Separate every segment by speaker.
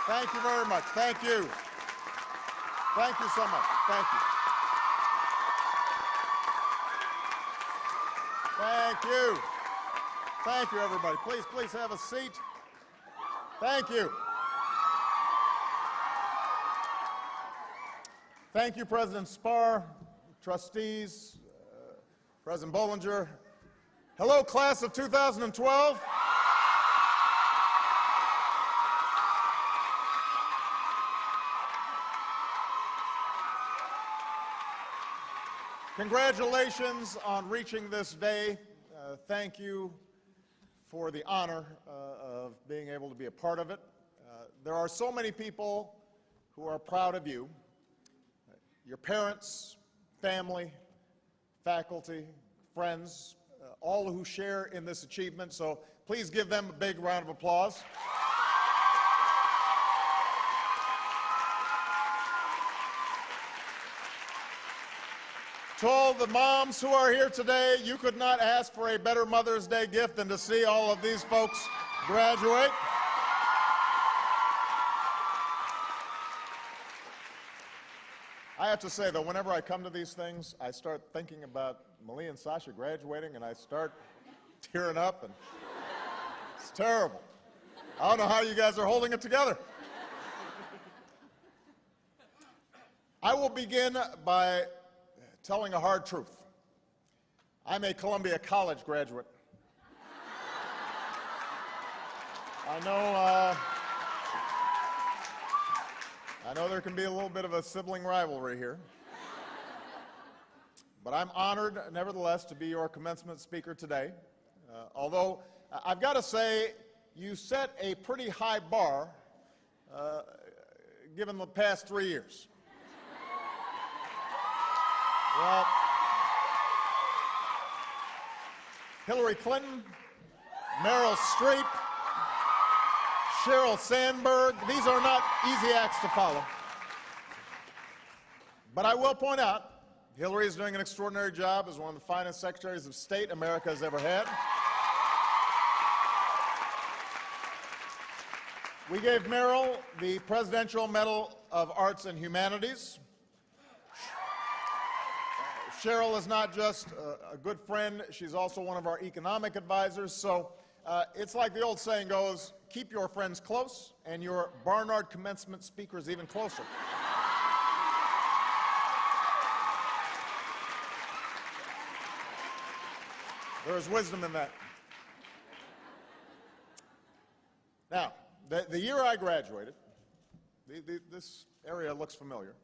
Speaker 1: Thank you very much. Thank you. Thank you so much. Thank you. Thank you. Thank you, everybody. Please have a seat. Thank you. Thank you, President Spar, trustees, President Bollinger. Hello, class of 2012. Congratulations on reaching this day. Thank you for the honor of being able to be a part of it. There are so many people who are proud of you. Your parents, family, faculty, friends, all who share in this achievement. So please give them a big round of applause. To all the moms who are here today, you could not ask for a better Mother's Day gift than to see all of these folks graduate. I have to say, though, whenever I come to these things, I start thinking about Malia and Sasha graduating, and I start tearing up, and it's terrible. I don't know how you guys are holding it together. I will begin by telling a hard truth. I'm a Columbia College graduate. I know there can be a little bit of a sibling rivalry here, but I'm honored, nevertheless, to be your commencement speaker today. Although, I've got to say, you set a pretty high bar given the past 3 years. Well, Hillary Clinton, Meryl Streep, Sheryl Sandberg, these are not easy acts to follow. But I will point out, Hillary is doing an extraordinary job as one of the finest secretaries of state America has ever had. We gave Meryl the Presidential Medal of Arts and Humanities. Sheryl is not just a good friend, she's also one of our economic advisors. So it's like the old saying goes, keep your friends close and your Barnard commencement speakers even closer. There is wisdom in that. Now, the year I graduated, this area looks familiar.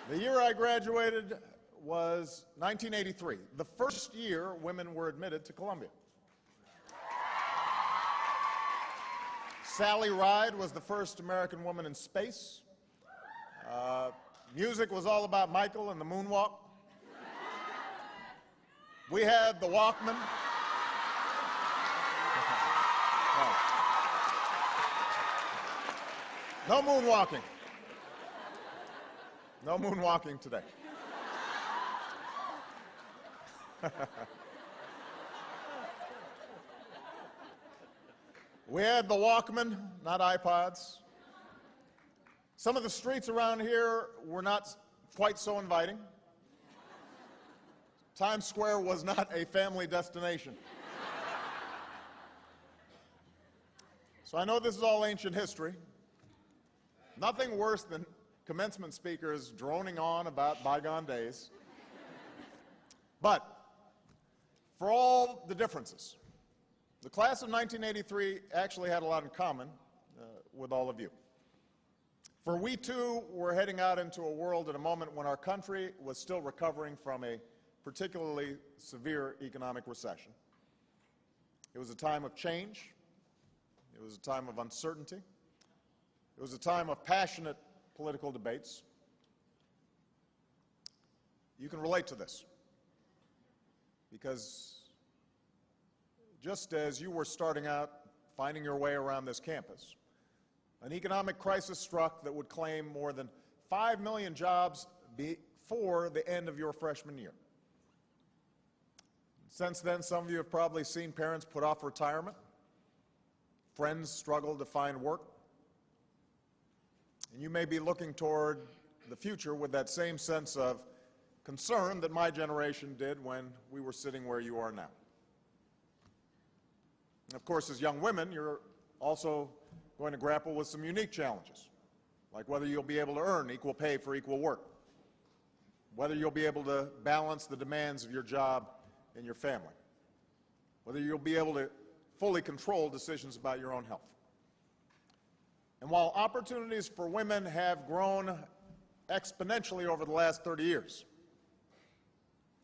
Speaker 1: The year I graduated was 1983, the first year women were admitted to Columbia. Sally Ride was the first American woman in space. Music was all about Michael and the moonwalk. We had the Walkman. No moonwalking. No moonwalking today. We had the Walkman, not iPods. Some of the streets around here were not quite so inviting. Times Square was not a family destination. So I know this is all ancient history. Nothing worse than commencement speakers droning on about bygone days. But for all the differences, the class of 1983 actually had a lot in common with all of you. For we too were heading out into a world at a moment when our country was still recovering from a particularly severe economic recession. It was a time of change. It was a time of uncertainty. It was a time of passionate political debates. You can relate to this because just as you were starting out finding your way around this campus, an economic crisis struck that would claim more than 5 million jobs before the end of your freshman year. Since then, some of you have probably seen parents put off retirement, friends struggle to find work, And you may be looking toward the future with that same sense of concern that my generation did when we were sitting where you are now. And of course, as young women, you're also going to grapple with some unique challenges, like whether you'll be able to earn equal pay for equal work, whether you'll be able to balance the demands of your job and your family, whether you'll be able to fully control decisions about your own health. And while opportunities for women have grown exponentially over the last 30 years,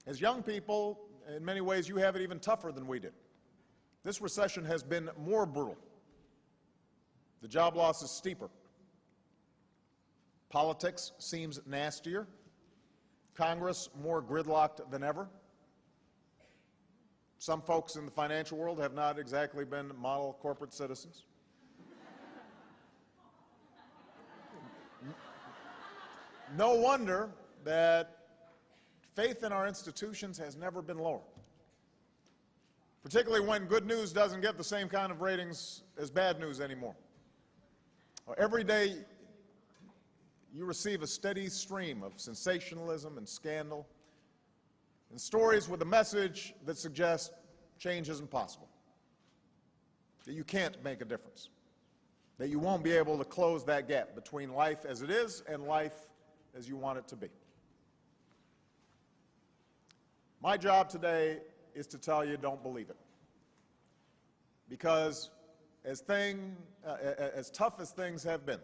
Speaker 1: as young people, in many ways, you have it even tougher than we did. This recession has been more brutal. The job loss is steeper. Politics seems nastier. Congress more gridlocked than ever. Some folks in the financial world have not exactly been model corporate citizens. No wonder that faith in our institutions has never been lower, particularly when good news doesn't get the same kind of ratings as bad news anymore. Every day you receive a steady stream of sensationalism and scandal and stories with a message that suggests change isn't possible, that you can't make a difference, that you won't be able to close that gap between life as it is and life as you want it to be. My job today is to tell you don't believe it. Because as tough as things have been,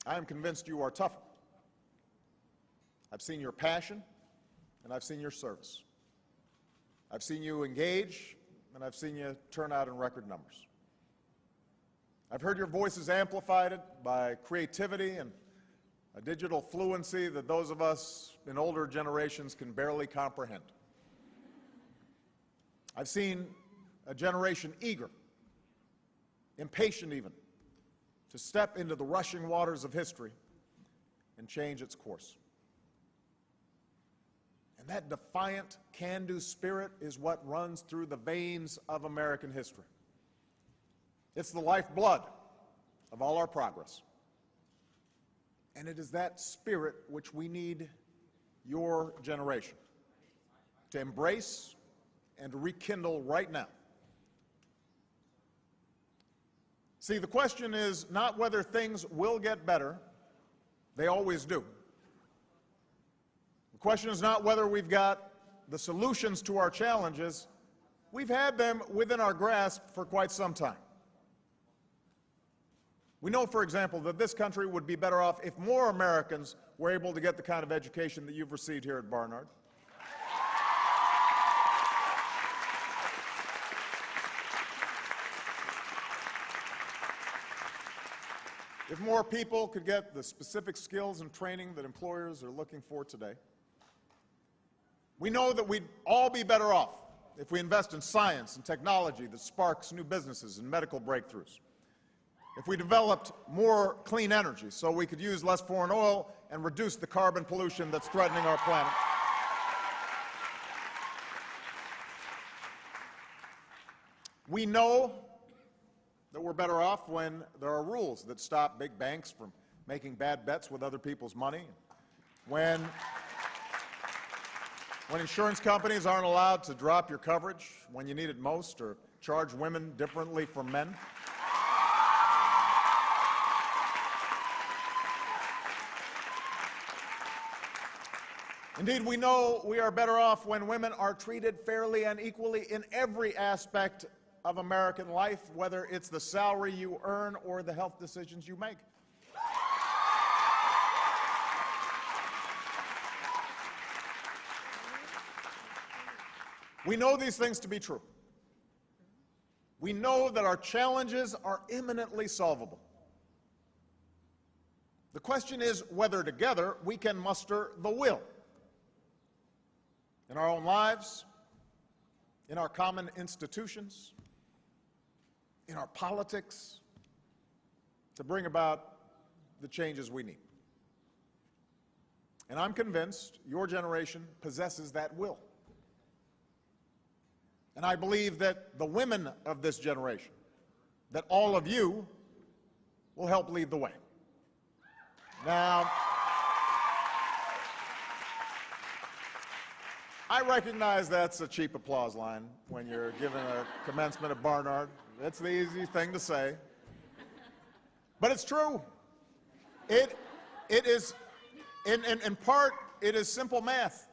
Speaker 1: I am convinced you are tougher. I've seen your passion, and I've seen your service. I've seen you engage, and I've seen you turn out in record numbers. I've heard your voices amplified by creativity and a digital fluency that those of us in older generations can barely comprehend. I've seen a generation eager, impatient even, to step into the rushing waters of history and change its course. And that defiant, can-do spirit is what runs through the veins of American history. It's the lifeblood of all our progress. And it is that spirit which we need your generation to embrace and to rekindle right now. See, the question is not whether things will get better. They always do. The question is not whether we've got the solutions to our challenges. We've had them within our grasp for quite some time. We know, for example, that this country would be better off if more Americans were able to get the kind of education that you've received here at Barnard. If more people could get the specific skills and training that employers are looking for today. We know that we'd all be better off if we invest in science and technology that sparks new businesses and medical breakthroughs. If we developed more clean energy so we could use less foreign oil and reduce the carbon pollution that's threatening our planet. We know that we're better off when there are rules that stop big banks from making bad bets with other people's money, when insurance companies aren't allowed to drop your coverage when you need it most or charge women differently from men. Indeed, we know we are better off when women are treated fairly and equally in every aspect of American life, whether it's the salary you earn or the health decisions you make. We know these things to be true. We know that our challenges are imminently solvable. The question is whether together we can muster the will in our own lives, in our common institutions, in our politics, to bring about the changes we need. And I'm convinced your generation possesses that will. And I believe that the women of this generation, that all of you will help lead the way. Now, I recognize that's a cheap applause line when you're giving a commencement at Barnard. That's the easy thing to say. But it's true. It is, in part, it is simple math.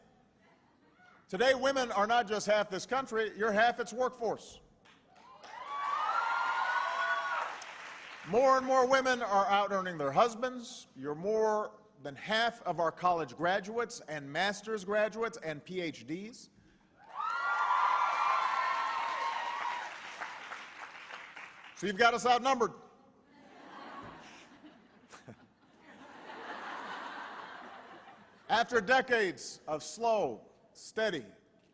Speaker 1: Today, women are not just half this country, you're half its workforce. More and more women are out earning their husbands. You're more than half of our college graduates and master's graduates and PhDs. So you've got us outnumbered. After decades of slow, steady,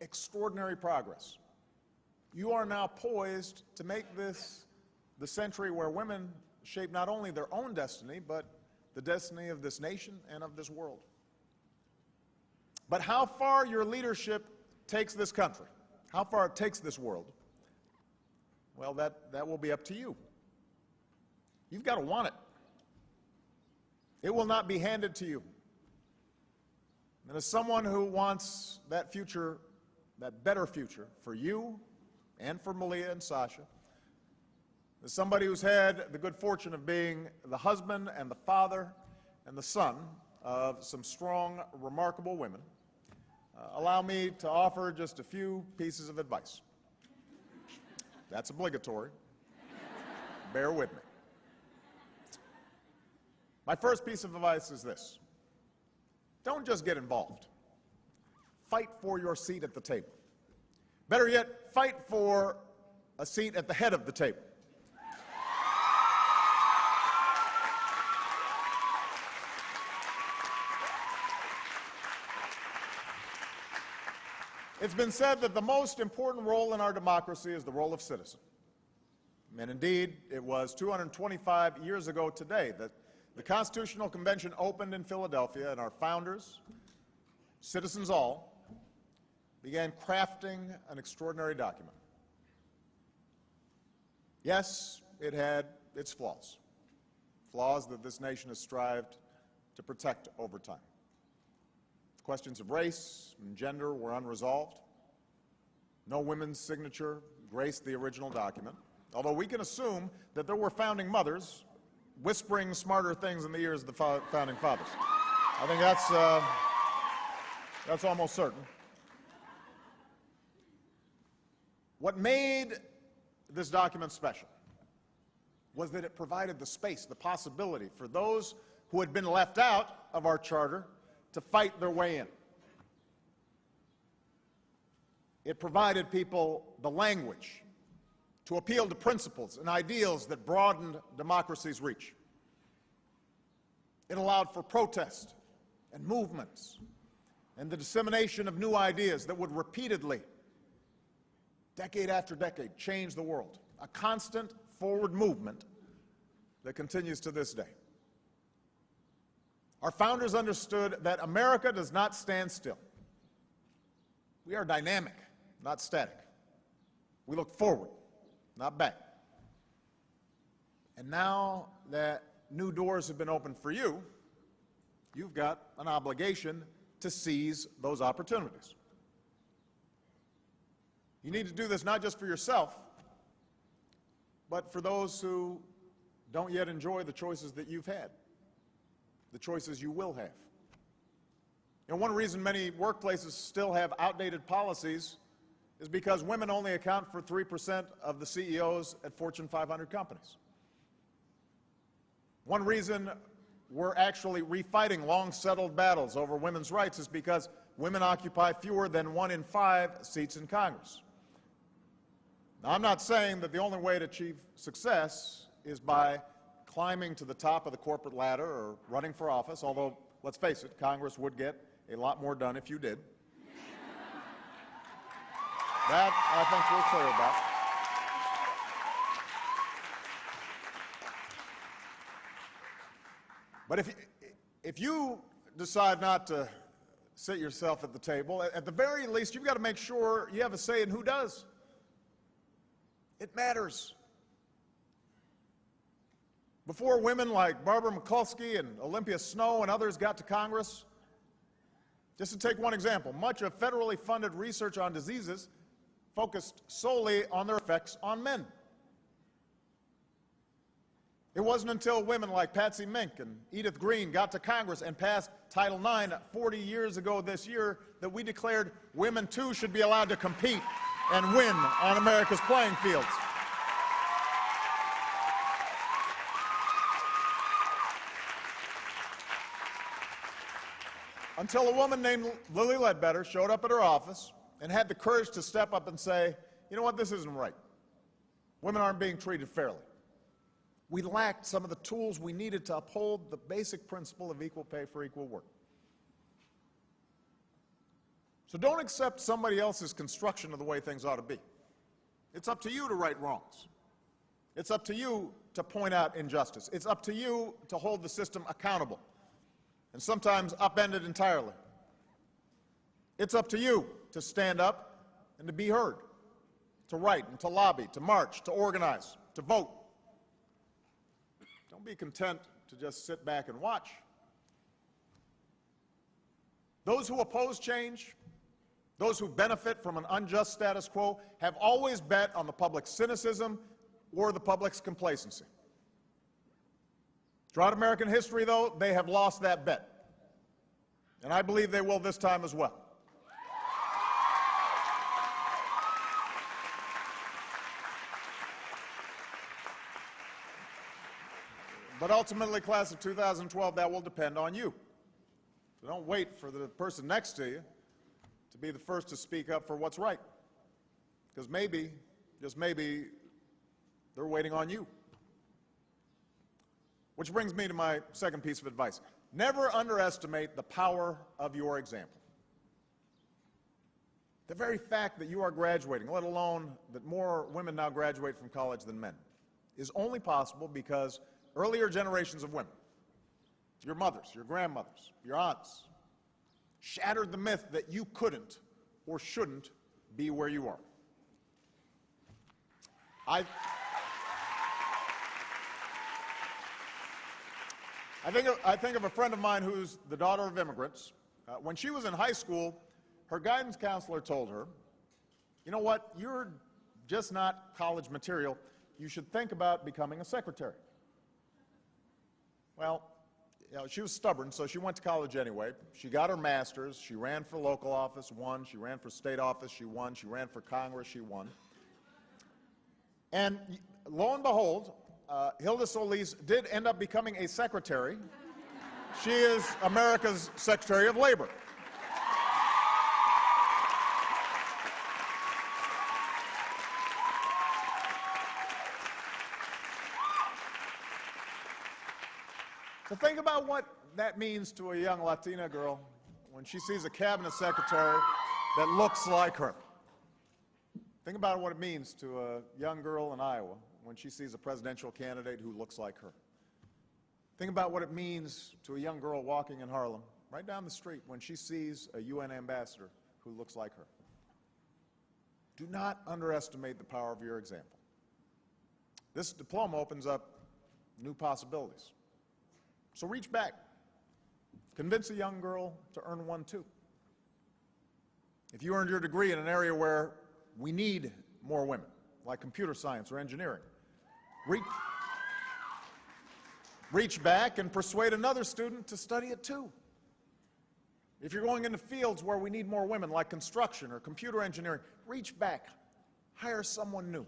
Speaker 1: extraordinary progress, you are now poised to make this the century where women shape not only their own destiny, but the destiny of this nation and of this world. But how far your leadership takes this country, how far it takes this world, well, that will be up to you. You've got to want it. It will not be handed to you. And as someone who wants that future, that better future for you and for Malia and Sasha, as somebody who's had the good fortune of being the husband and the father and the son of some strong, remarkable women, allow me to offer just a few pieces of advice. That's obligatory. Bear with me. My first piece of advice is this. Don't just get involved. Fight for your seat at the table. Better yet, fight for a seat at the head of the table. It's been said that the most important role in our democracy is the role of citizen. And indeed, it was 225 years ago today that the Constitutional Convention opened in Philadelphia, and our founders, citizens all, began crafting an extraordinary document. Yes, it had its flaws, flaws that this nation has strived to protect over time. Questions of race and gender were unresolved. No women's signature graced the original document, although we can assume that there were founding mothers whispering smarter things in the ears of the founding fathers. I think that's almost certain. What made this document special was that it provided the space, the possibility for those who had been left out of our charter to fight their way in. It provided people the language to appeal to principles and ideals that broadened democracy's reach. It allowed for protest and movements and the dissemination of new ideas that would repeatedly, decade after decade, change the world. A constant forward movement that continues to this day. Our founders understood that America does not stand still. We are dynamic, not static. We look forward, not back. And now that new doors have been opened for you, you've got an obligation to seize those opportunities. You need to do this not just for yourself, but for those who don't yet enjoy the choices that you've had, the choices you will have. And one reason many workplaces still have outdated policies is because women only account for 3% of the CEOs at Fortune 500 companies. One reason we're actually refighting long-settled battles over women's rights is because women occupy fewer than 1 in 5 seats in Congress. Now, I'm not saying that the only way to achieve success is by climbing to the top of the corporate ladder or running for office, although, let's face it, Congress would get a lot more done if you did. That, I think, we're clear about. But if you decide not to sit yourself at the table, at the very least, you've got to make sure you have a say in who does. It matters. Before women like Barbara Mikulski and Olympia Snow and others got to Congress, just to take one example, much of federally funded research on diseases focused solely on their effects on men. It wasn't until women like Patsy Mink and Edith Green got to Congress and passed Title IX 40 years ago this year that we declared women too should be allowed to compete and win on America's playing fields. Until a woman named Lilly Ledbetter showed up at her office and had the courage to step up and say, you know what, this isn't right. Women aren't being treated fairly. We lacked some of the tools we needed to uphold the basic principle of equal pay for equal work. So don't accept somebody else's construction of the way things ought to be. It's up to you to right wrongs. It's up to you to point out injustice. It's up to you to hold the system accountable, and sometimes upend it entirely. It's up to you to stand up and to be heard, to write and to lobby, to march, to organize, to vote. Don't be content to just sit back and watch. Those who oppose change, those who benefit from an unjust status quo, have always bet on the public's cynicism or the public's complacency. Throughout American history, though, they have lost that bet. And I believe they will this time as well. But ultimately, class of 2012, that will depend on you. So don't wait for the person next to you to be the first to speak up for what's right. Because maybe, just maybe, they're waiting on you. Which brings me to my second piece of advice. Never underestimate the power of your example. The very fact that you are graduating, let alone that more women now graduate from college than men, is only possible because earlier generations of women, your mothers, your grandmothers, your aunts, shattered the myth that you couldn't or shouldn't be where you are. I think of a friend of mine who's the daughter of immigrants. When she was in high school, her guidance counselor told her, you know what, you're just not college material. You should think about becoming a secretary. Well, you know, she was stubborn, so she went to college anyway. She got her master's. She ran for local office, won. She ran for state office, she won. She ran for Congress, she won. And lo and behold, Hilda Solis did end up becoming a secretary. She is America's Secretary of Labor. So think about what that means to a young Latina girl when she sees a cabinet secretary that looks like her. Think about what it means to a young girl in Iowa when she sees a presidential candidate who looks like her. Think about what it means to a young girl walking in Harlem, right down the street, when she sees a UN ambassador who looks like her. Do not underestimate the power of your example. This diploma opens up new possibilities. So reach back. Convince a young girl to earn one too. If you earned your degree in an area where we need more women, like computer science or engineering, reach back and persuade another student to study it too. If you're going into fields where we need more women, like construction or computer engineering, reach back. Hire someone new.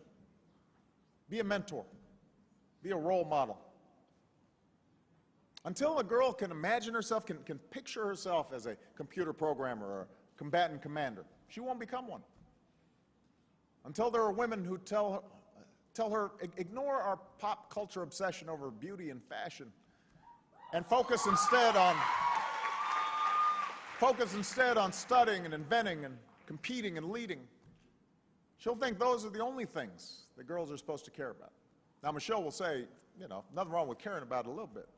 Speaker 1: Be a mentor. Be a role model. Until a girl can imagine herself, can picture herself as a computer programmer or a combatant commander, she won't become one. Until there are women who tell her, ignore our pop culture obsession over beauty and fashion and focus instead on studying and inventing and competing and leading. She'll think those are the only things that girls are supposed to care about. Now, Michelle will say, you know, nothing wrong with caring about it a little bit.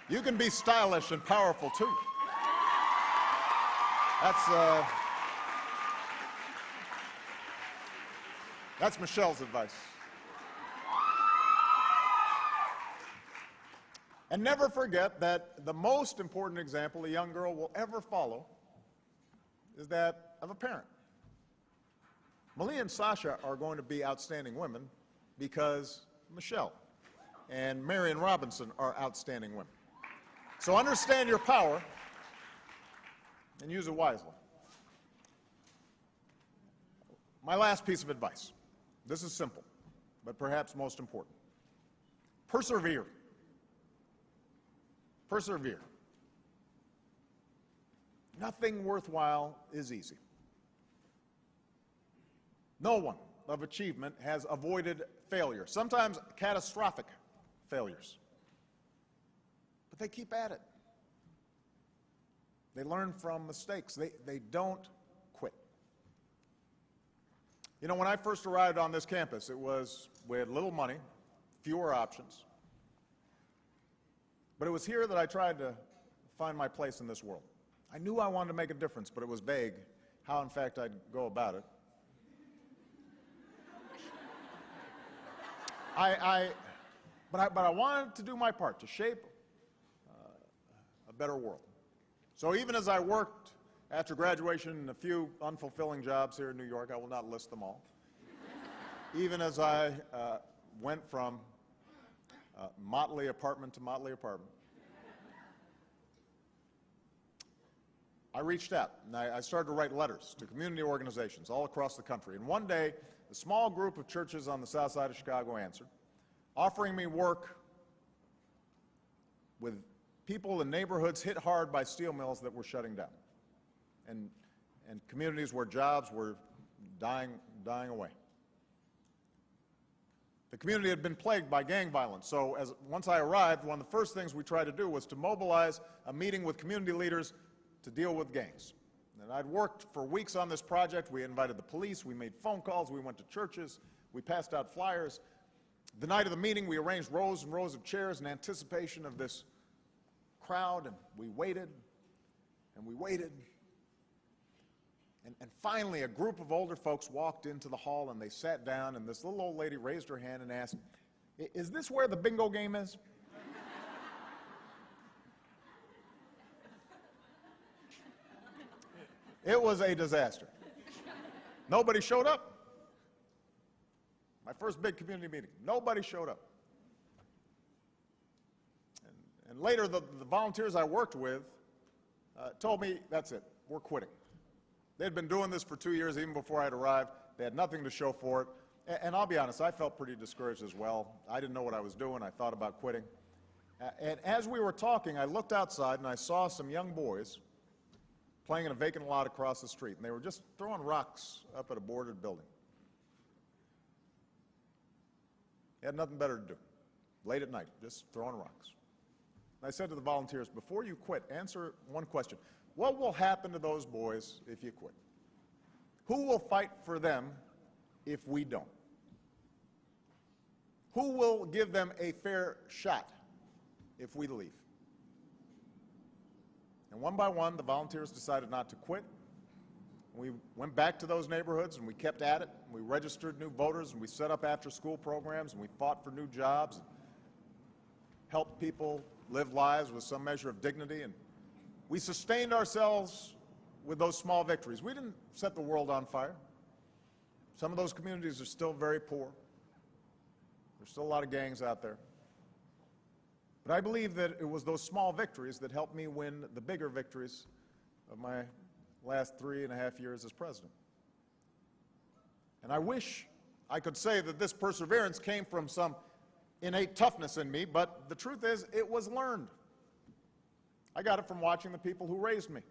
Speaker 1: You can be stylish and powerful too. That's Michelle's advice. And never forget that the most important example a young girl will ever follow is that of a parent. Malia and Sasha are going to be outstanding women because Michelle and Marion Robinson are outstanding women. So understand your power and use it wisely. My last piece of advice. This is simple, but perhaps most important. Persevere. Persevere. Nothing worthwhile is easy. No one of achievement has avoided failure, sometimes catastrophic failures. But they keep at it. They learn from mistakes. They don't quit. You know, when I first arrived on this campus, we had little money, fewer options. But it was here that I tried to find my place in this world. I knew I wanted to make a difference, but it was vague how, in fact, I'd go about it. But I wanted to do my part to shape a better world. So even as I worked after graduation in a few unfulfilling jobs here in New York, I will not list them all, even as I went from motley apartment to motley apartment, I reached out and I started to write letters to community organizations all across the country. And one day, a small group of churches on the south side of Chicago answered, offering me work with people in neighborhoods hit hard by steel mills that were shutting down, and communities where jobs were dying away. The community had been plagued by gang violence, so once I arrived, one of the first things we tried to do was to mobilize a meeting with community leaders to deal with gangs. And I'd worked for weeks on this project. We invited the police, we made phone calls, we went to churches, we passed out flyers. The night of the meeting, we arranged rows and rows of chairs in anticipation of this crowd, and we waited, and we waited. And finally, a group of older folks walked into the hall, and they sat down, and this little old lady raised her hand and asked, "Is this where the bingo game is?" It was a disaster. Nobody showed up. My first big community meeting, nobody showed up. And later, the volunteers I worked with told me, that's it, we're quitting. They'd been doing this for 2 years, even before I'd arrived. They had nothing to show for it. And I'll be honest, I felt pretty discouraged as well. I didn't know what I was doing. I thought about quitting. And as we were talking, I looked outside and I saw some young boys playing in a vacant lot across the street. And they were just throwing rocks up at a boarded building. They had nothing better to do. Late at night, just throwing rocks. And I said to the volunteers, before you quit, answer one question. What will happen to those boys if you quit? Who will fight for them if we don't? Who will give them a fair shot if we leave? And one by one, the volunteers decided not to quit. We went back to those neighborhoods and we kept at it. We registered new voters and we set up after-school programs and we fought for new jobs and helped people live lives with some measure of dignity. And we sustained ourselves with those small victories. We didn't set the world on fire. Some of those communities are still very poor. There's still a lot of gangs out there. But I believe that it was those small victories that helped me win the bigger victories of my last 3.5 years as president. And I wish I could say that this perseverance came from some innate toughness in me, but the truth is it was learned. I got it from watching the people who raised me.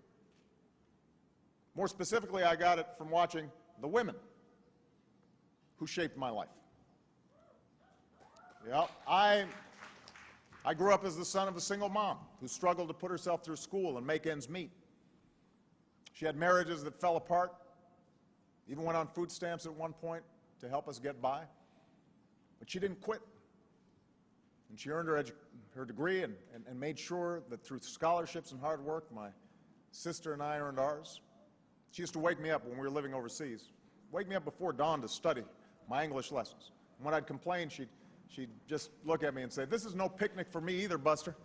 Speaker 1: More specifically, I got it from watching the women who shaped my life. Yeah, I grew up as the son of a single mom who struggled to put herself through school and make ends meet. She had marriages that fell apart, even went on food stamps at one point to help us get by. But she didn't quit. And she earned her degree and made sure that through scholarships and hard work, my sister and I earned ours. She used to wake me up when we were living overseas, wake me up before dawn to study my English lessons. And when I'd complain, she'd just look at me and say, "This is no picnic for me either, Buster."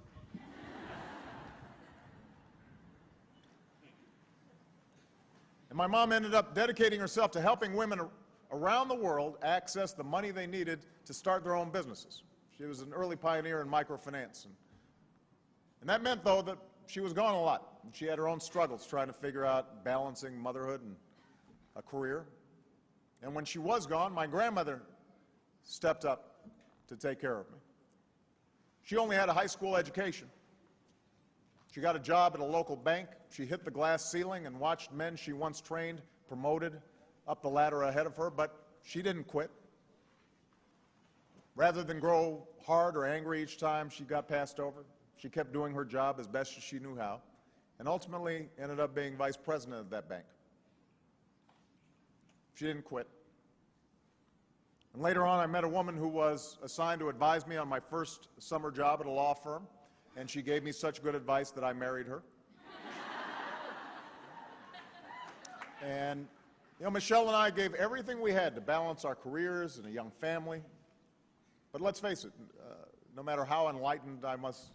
Speaker 1: my mom ended up dedicating herself to helping women around the world access the money they needed to start their own businesses. She was an early pioneer in microfinance. And that meant, though, that she was gone a lot. And she had her own struggles trying to figure out balancing motherhood and a career. And when she was gone, my grandmother stepped up to take care of me. She only had a high school education. She got a job at a local bank. She hit the glass ceiling and watched men she once trained promoted up the ladder ahead of her, but she didn't quit. Rather than grow hard or angry each time she got passed over, she kept doing her job as best as she knew how, and ultimately ended up being vice president of that bank. She didn't quit. And later on, I met a woman who was assigned to advise me on my first summer job at a law firm, and she gave me such good advice that I married her. And, you know, Michelle and I gave everything we had to balance our careers and a young family. But let's face it, no matter how enlightened I must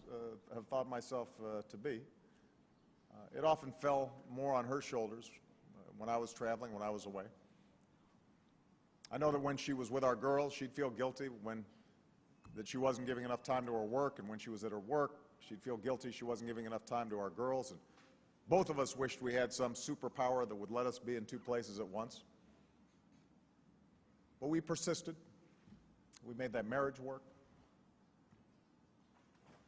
Speaker 1: have thought myself to be, it often fell more on her shoulders when I was traveling, when I was away. I know that when she was with our girls, she'd feel guilty that she wasn't giving enough time to her work, and when she was at her work, she'd feel guilty she wasn't giving enough time to our girls. And both of us wished we had some superpower that would let us be in two places at once. But we persisted. We made that marriage work.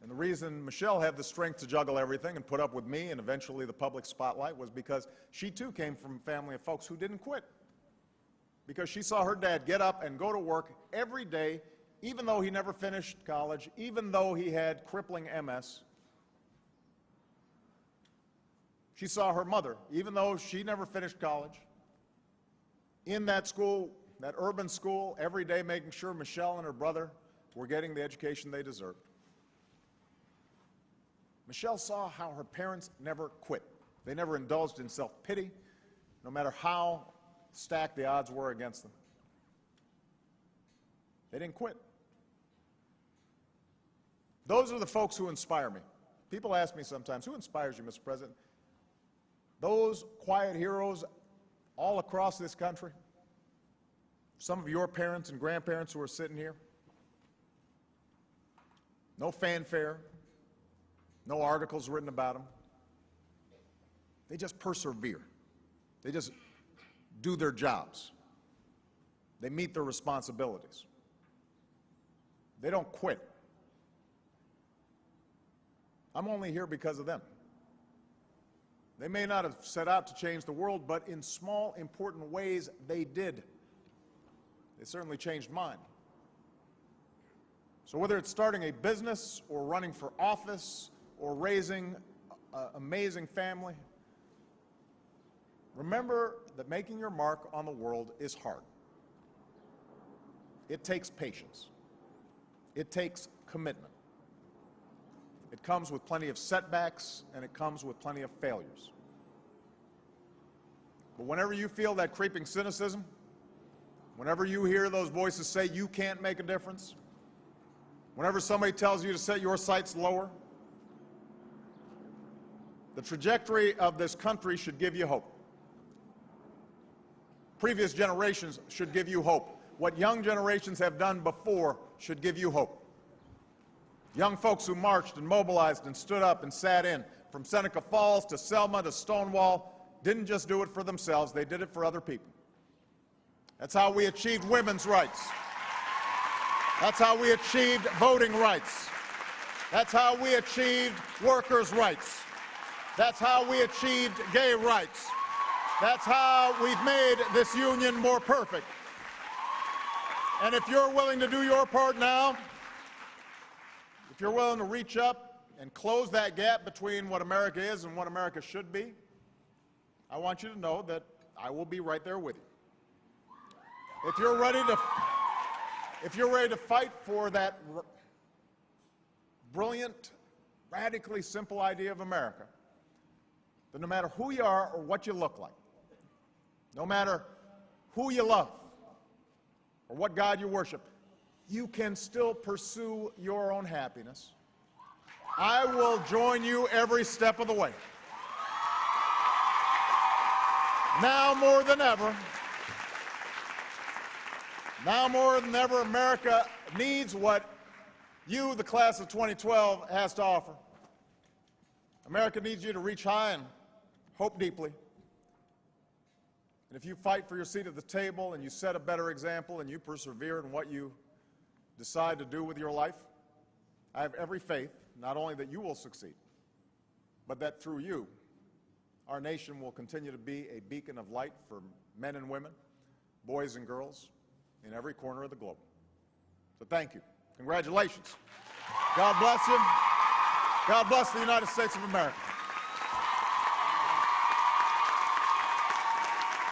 Speaker 1: And the reason Michelle had the strength to juggle everything and put up with me and eventually the public spotlight was because she too came from a family of folks who didn't quit. Because she saw her dad get up and go to work every day, even though he never finished college, even though he had crippling MS. She saw her mother, even though she never finished college, in that school, that urban school, every day making sure Michelle and her brother were getting the education they deserved. Michelle saw how her parents never quit. They never indulged in self-pity, no matter how stacked the odds were against them. They didn't quit. Those are the folks who inspire me. People ask me sometimes, who inspires you, Mr. President? Those quiet heroes all across this country, some of your parents and grandparents who are sitting here, no fanfare, no articles written about them. They just persevere. They just do their jobs. They meet their responsibilities. They don't quit. I'm only here because of them. They may not have set out to change the world, but in small, important ways, they did. They certainly changed mine. So whether it's starting a business or running for office or raising an amazing family, remember that making your mark on the world is hard. It takes patience. It takes commitment. It comes with plenty of setbacks, and it comes with plenty of failures. But whenever you feel that creeping cynicism, whenever you hear those voices say you can't make a difference, whenever somebody tells you to set your sights lower, the trajectory of this country should give you hope. Previous generations should give you hope. What young generations have done before should give you hope. Young folks who marched and mobilized and stood up and sat in, from Seneca Falls to Selma to Stonewall, didn't just do it for themselves, they did it for other people. That's how we achieved women's rights. That's how we achieved voting rights. That's how we achieved workers' rights. That's how we achieved gay rights. That's how we've made this union more perfect. And if you're willing to do your part now, if you're willing to reach up and close that gap between what America is and what America should be, I want you to know that I will be right there with you. If you're ready to fight for that brilliant, radically simple idea of America, then no matter who you are or what you look like, no matter who you love or what God you worship, you can still pursue your own happiness. I will join you every step of the way. Now more than ever, America needs what you, the class of 2012, has to offer. America needs you to reach high and hope deeply. And if you fight for your seat at the table and you set a better example and you persevere in what you decide to do with your life, I have every faith, not only that you will succeed, but that through you, our nation will continue to be a beacon of light for men and women, boys and girls, in every corner of the globe. So thank you. Congratulations. God bless you. God bless the United States of America.